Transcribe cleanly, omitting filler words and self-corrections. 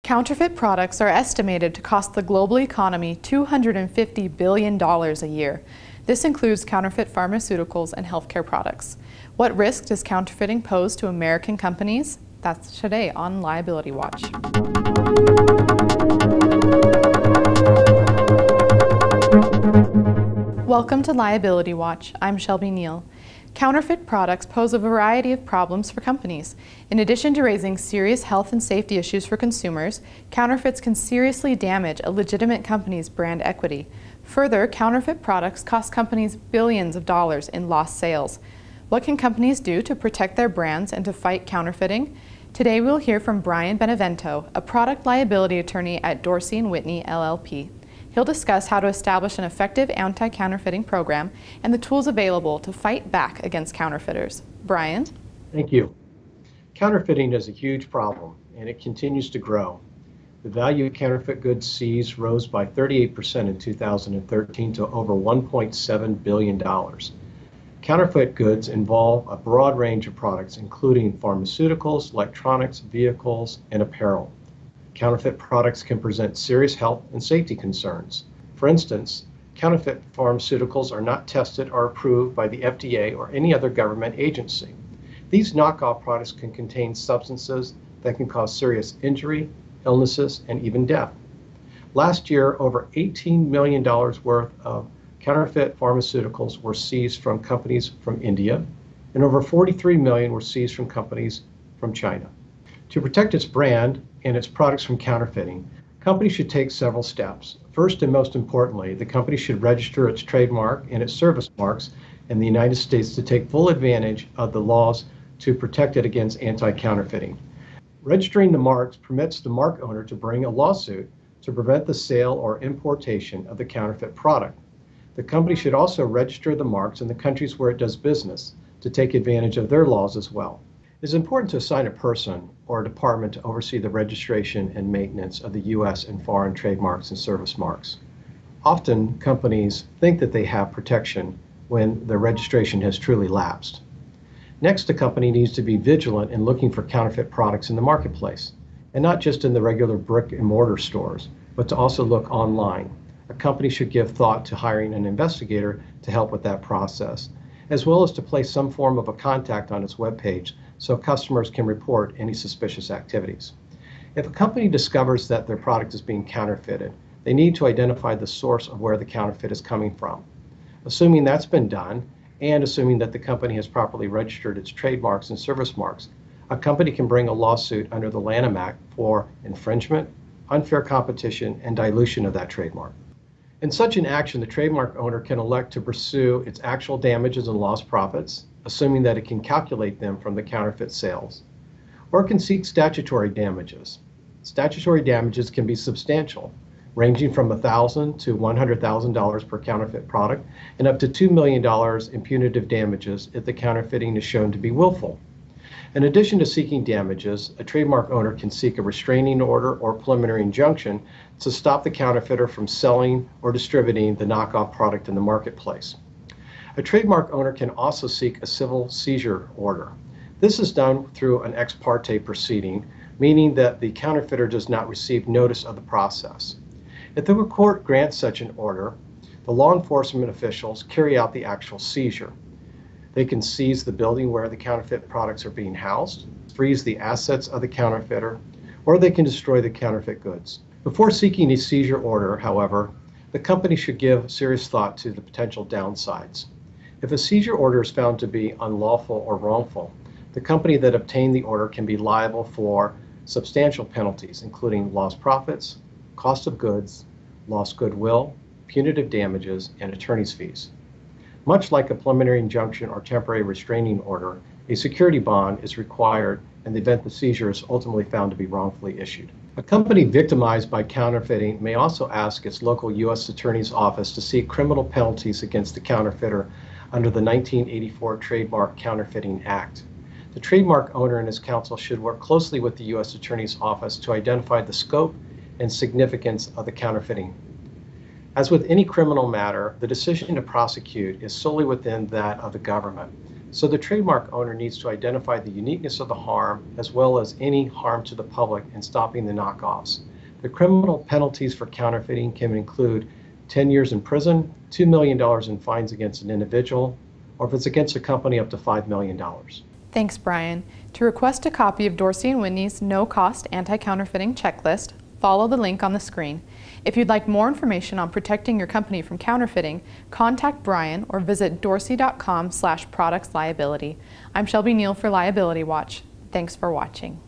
Counterfeit products are estimated to cost the global economy $250 billion a year. This includes counterfeit pharmaceuticals and healthcare products. What risk does counterfeiting pose to American companies? That's today on Liability Watch. Welcome to Liability Watch. I'm Shelby Neal. Counterfeit products pose a variety of problems for companies. In addition to raising serious health and safety issues for consumers, counterfeits can seriously damage a legitimate company's brand equity. Further, counterfeit products cost companies billions of dollars in lost sales. What can companies do to protect their brands and to fight counterfeiting? Today we'll hear from Bryon Benevento, a product liability attorney at Dorsey and Whitney, LLP. He'll discuss how to establish an effective anti-counterfeiting program and the tools available to fight back against counterfeiters. Bryon? Thank you. Counterfeiting is a huge problem, and it continues to grow. The value of counterfeit goods seized rose by 38% in 2013 to over $1.7 billion. Counterfeit goods involve a broad range of products, including pharmaceuticals, electronics, vehicles, and apparel. Counterfeit products can present serious health and safety concerns. For instance, counterfeit pharmaceuticals are not tested or approved by the FDA or any other government agency. These knockoff products can contain substances that can cause serious injury, illnesses, and even death. Last year, over $18 million worth of counterfeit pharmaceuticals were seized from companies from India, and over $43 million were seized from companies from China. To protect its brand and its products from counterfeiting, companies should take several steps. First and most importantly, the company should register its trademark and its service marks in the United States to take full advantage of the laws to protect it against anti-counterfeiting. Registering the marks permits the mark owner to bring a lawsuit to prevent the sale or importation of the counterfeit product. The company should also register the marks in the countries where it does business to take advantage of their laws as well. It is important to assign a person or a department to oversee the registration and maintenance of the U.S. and foreign trademarks and service marks. Often, companies think that they have protection when their registration has truly lapsed. Next, a company needs to be vigilant in looking for counterfeit products in the marketplace, and not just in the regular brick and mortar stores, but to also look online. A company should give thought to hiring an investigator to help with that process, as well as to place some form of a contact on its webpage so customers can report any suspicious activities. If a company discovers that their product is being counterfeited, they need to identify the source of where the counterfeit is coming from. Assuming that's been done, and assuming that the company has properly registered its trademarks and service marks, a company can bring a lawsuit under the Lanham Act for infringement, unfair competition, and dilution of that trademark. In such an action, the trademark owner can elect to pursue its actual damages and lost profits, assuming that it can calculate them from the counterfeit sales, or can seek statutory damages. Statutory damages can be substantial, ranging from $1,000 to $100,000 per counterfeit product, and up to $2 million in punitive damages if the counterfeiting is shown to be willful. In addition to seeking damages, a trademark owner can seek a restraining order or preliminary injunction to stop the counterfeiter from selling or distributing the knockoff product in the marketplace. A trademark owner can also seek a civil seizure order. This is done through an ex parte proceeding, meaning that the counterfeiter does not receive notice of the process. If the court grants such an order, the law enforcement officials carry out the actual seizure. They can seize the building where the counterfeit products are being housed, freeze the assets of the counterfeiter, or they can destroy the counterfeit goods. Before seeking a seizure order, however, the company should give serious thought to the potential downsides. If a seizure order is found to be unlawful or wrongful, the company that obtained the order can be liable for substantial penalties, including lost profits, cost of goods, lost goodwill, punitive damages, and attorney's fees. Much like a preliminary injunction or temporary restraining order, a security bond is required in the event the seizure is ultimately found to be wrongfully issued. A company victimized by counterfeiting may also ask its local U.S. Attorney's Office to seek criminal penalties against the counterfeiter under the 1984 Trademark Counterfeiting Act. The trademark owner and his counsel should work closely with the U.S. Attorney's Office to identify the scope and significance of the counterfeiting. As with any criminal matter, the decision to prosecute is solely within that of the government. So the trademark owner needs to identify the uniqueness of the harm as well as any harm to the public in stopping the knockoffs. The criminal penalties for counterfeiting can include 10 years in prison, $2 million in fines against an individual, or if it's against a company, up to $5 million. Thanks, Bryon. To request a copy of Dorsey & Whitney's no-cost anti-counterfeiting checklist, follow the link on the screen. If you'd like more information on protecting your company from counterfeiting, contact Bryon or visit dorsey.com/products liability. I'm Shelby Neal for Liability Watch. Thanks for watching.